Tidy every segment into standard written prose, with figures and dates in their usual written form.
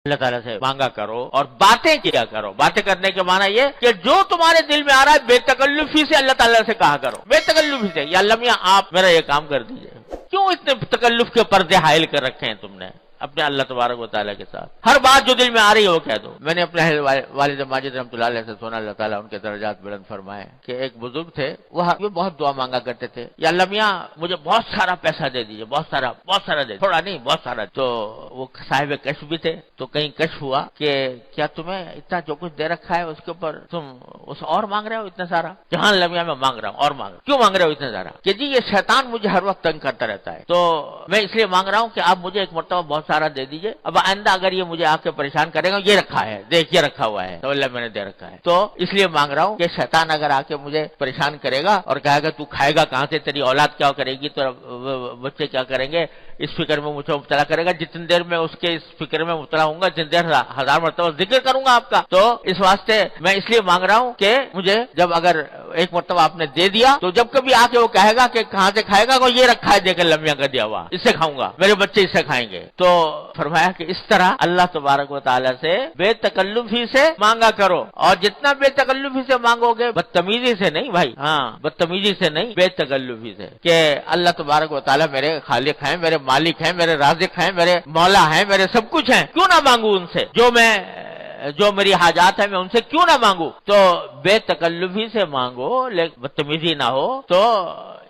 اللہ تعالیٰ سے مانگا کرو اور باتیں کیا کرو. باتیں کرنے کے معنی یہ کہ جو تمہارے دل میں آ رہا ہے بے تکلفی سے اللہ تعالیٰ سے کہا کرو, بے تکلفی سے. یا اللہ میاں آپ میرا یہ کام کر دیجئے. کیوں اتنے تکلف کے پردے حائل کر رکھے ہیں تم نے اپنے اللہ تبارک و تعالیٰ کے ساتھ؟ ہر بات جو دل میں آ رہی ہے وہ کہہ دو. میں نے اپنے والد ماجد رحمۃ اللہ علیہ سے سنا, اللہ تعالیٰ ان کے درجات بلند فرمائے, کہ ایک بزرگ تھے وہ بہت دعا مانگا کرتے تھے, یا اللہ میاں مجھے بہت سارا پیسہ دے دیجیے, بہت سارا دے, تھوڑا نہیں بہت سارا. تو وہ صاحب کشف بھی تھے, تو کہیں کشف ہوا کہ کیا تمہیں اتنا جو کچھ دے رکھا ہے اس کے اوپر تم اس اور مانگ رہے ہو اتنا سارا؟ جہاں اللہ میاں میں مانگ رہا ہوں اور مانگ رہا ہوں. کیوں مانگ رہے ہو اتنا سارا؟ کہ جی یہ شیطان مجھے ہر وقت تنگ کرتا رہتا ہے, تو میں اس لیے مانگ رہا ہوں کہ آپ مجھے ایک مرتبہ بہت سارا دے دیجیے. اب آئندہ اگر یہ مجھے آ کے پریشان کرے گا, یہ رکھا ہے دیکھ, یہ رکھا ہوا ہے, تو اللہ میں نے دے رکھا ہے, تو اس لیے مانگ رہا ہوں کہ شیطان اگر آ کے مجھے پریشان کرے گا اور کہے گا تو کھائے گا کہاں سے, تیری اولاد کیا کرے گی, تو بچے کیا کریں گے, اس فکر میں مجھے مبتلا کرے گا. جتنی دیر میں اس کے اس فکر میں مبتلا ہوں گا جتنی دیر 1000 مرتبہ ذکر کروں گا آپ کا. تو اس واسطے میں اس لیے مانگ رہا ہوں کہ مجھے جب اگر ایک مرتبہ آپ نے دے دیا تو جب کبھی آ کے وہ کہے گا کہ کہاں سے کھائے گا, وہ یہ رکھا ہے دیکھ لمبیاں کا دیا ہوا, اس سے کھاؤں گا, میرے بچے اس سے کھائیں گے. تو فرمایا کہ اس طرح اللہ تبارک و تعالیٰ سے بے تکلفی سے مانگا کرو, اور جتنا بے تکلفی سے مانگو گے, بدتمیزی سے نہیں بھائی, ہاں بدتمیزی سے نہیں, بے تکلفی سے, کہ اللہ تبارک و تعالیٰ میرے خالق ہیں, میرے مالک ہیں, میرے رازق ہیں, میرے مولا ہیں, میرے سب کچھ ہیں, کیوں نہ مانگوں ان سے جو میری حاجات ہیں, میں ان سے کیوں نہ مانگوں. تو بے تکلفی سے مانگو, لیکن بدتمیزی نہ ہو, تو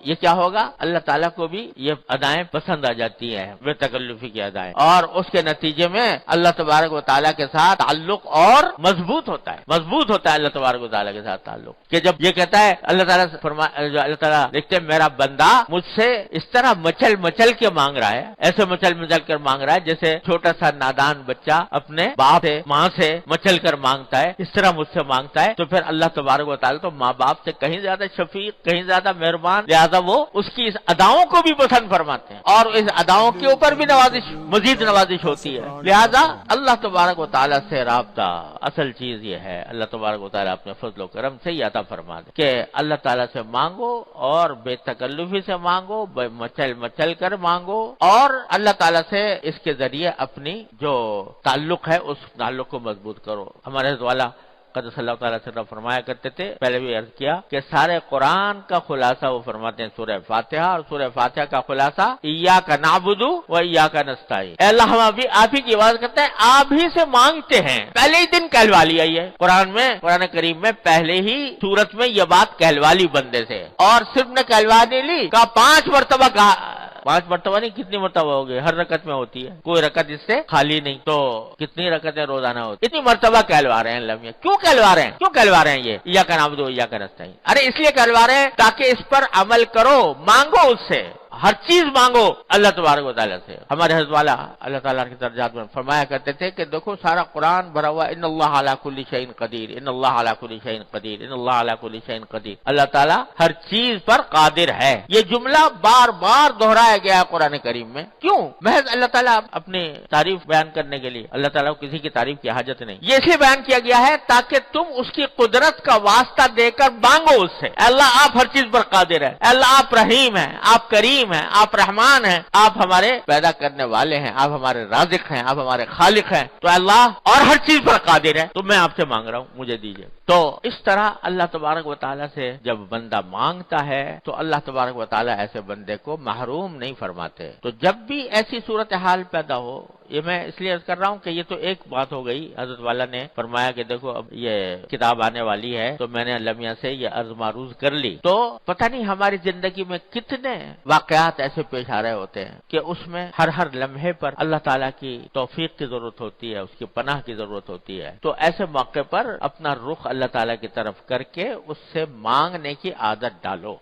یہ کیا ہوگا, اللہ تعالیٰ کو بھی یہ ادائیں پسند آ جاتی ہیں, بے تکلفی کی ادائیں, اور اس کے نتیجے میں اللہ تبارک و تعالیٰ کے ساتھ تعلق اور مضبوط ہوتا ہے اللہ تبارک و تعالیٰ کے ساتھ تعلق. کہ جب یہ کہتا ہے اللہ تعالیٰ اللہ تعالیٰ دیکھتے ہیں میرا بندہ مجھ سے اس طرح مچل کے مانگ رہا ہے, ایسے مچل کر مانگ رہا ہے جیسے چھوٹا سا نادان بچہ اپنے باپ سے ماں سے مچل کر مانگتا ہے, اس طرح مجھ سے مانگتا ہے. تو پھر اللہ تبارک و تعالیٰ تو ماں باپ سے کہیں زیادہ شفیق, کہیں زیادہ مہربان, وہ اس کی اس اداؤں کو بھی پسند فرماتے ہیں, اور اس اداؤں کے اوپر بھی مزید نوازش ہوتی ہے. لہذا اللہ تبارک و تعالیٰ سے رابطہ اصل چیز یہ ہے, اللہ تبارک و تعالیٰ اپنے فضل و کرم سے یہ عطا فرما دے کہ اللہ تعالیٰ سے مانگو, اور بے تکلفی سے مانگو, مچل کر مانگو, اور اللہ تعالیٰ سے اس کے ذریعے اپنی جو تعلق ہے اس تعلق کو مضبوط کرو. ہمارے حضرت والا قدس اللہ تعالیٰ سے فرمایا کرتے تھے, پہلے بھی عرض کیا کہ سارے قرآن کا خلاصہ وہ فرماتے ہیں سورہ فاتحہ, اور سورہ فاتحہ کا خلاصہ ایاک نعبد و ایاک نستعین. اے اللہ ہم آپ ہی کی عبادت کرتے ہیں, آپ ہی سے مانگتے ہیں. پہلے ہی دن کہلوا لیا یہ قرآن کریم میں, پہلے ہی سورت میں یہ بات کہلوا لی بندے سے, اور صرف نے کہلوا نہیں لی, کہا 5 مرتبہ کہا. 5 مرتبہ نہیں, کتنی مرتبہ ہو گئی, ہر رکعت میں ہوتی ہے, کوئی رکعت اس سے خالی نہیں. تو کتنی رکعتیں روزانہ ہوتی, اتنی مرتبہ کہلوا رہے ہیں اللہ میاں. کیوں کہلوا رہے ہیں یہ ایاک نعبد و ایاک نستعین؟ ارے اس لیے کہلوا رہے ہیں تاکہ اس پر عمل کرو, مانگو اس سے, ہر چیز مانگو اللہ تبارک و تعالیٰ سے. ہمارے حضرت والا اللہ تعالیٰ کے درجات میں فرمایا کرتے تھے کہ دیکھو سارا قرآن بھرا ہوا ان اللہ علی کل شیء قدیر, ان اللہ علی کل شیء قدیر, ان اللہ علی کل شیء قدیر. اللہ تعالیٰ ہر چیز پر قادر ہے. یہ جملہ بار بار دہرایا گیا ہے قرآن کریم میں. کیوں؟ محض اللہ تعالیٰ اپنی تعریف بیان کرنے کے لیے. اللہ تعالیٰ کو کسی کی تعریف کی حاجت نہیں. یہ اس لیے بیان کیا گیا ہے تاکہ تم اس کی قدرت کا واسطہ دے کر مانگو اس سے. اللہ آپ ہر چیز پر قادر ہے, اللہ آپ رحیم ہیں, آپ کریم ہیں, آپ رحمان ہیں, آپ ہمارے پیدا کرنے والے ہیں, آپ ہمارے رازق ہیں, آپ ہمارے خالق ہیں. تو اللہ اور ہر چیز پر قادر ہے, تو میں آپ سے مانگ رہا ہوں, مجھے دیجیے. تو اس طرح اللہ تبارک و تعالیٰ سے جب بندہ مانگتا ہے تو اللہ تبارک و تعالیٰ ایسے بندے کو محروم نہیں فرماتے. تو جب بھی ایسی صورتحال پیدا ہو, یہ میں اس لیے عرض کر رہا ہوں کہ یہ تو ایک بات ہو گئی. حضرت والا نے فرمایا کہ دیکھو اب یہ کتاب آنے والی ہے, تو میں نے اللہ میاں سے یہ عرض معروض کر لی. تو پتہ نہیں ہماری زندگی میں کتنے واقعات ایسے پیش آ رہے ہوتے ہیں کہ اس میں ہر لمحے پر اللہ تعالیٰ کی توفیق کی ضرورت ہوتی ہے, اس کی پناہ کی ضرورت ہوتی ہے. تو ایسے موقع پر اپنا رخ اللہ تعالیٰ کی طرف کر کے اس سے مانگنے کی عادت ڈالو.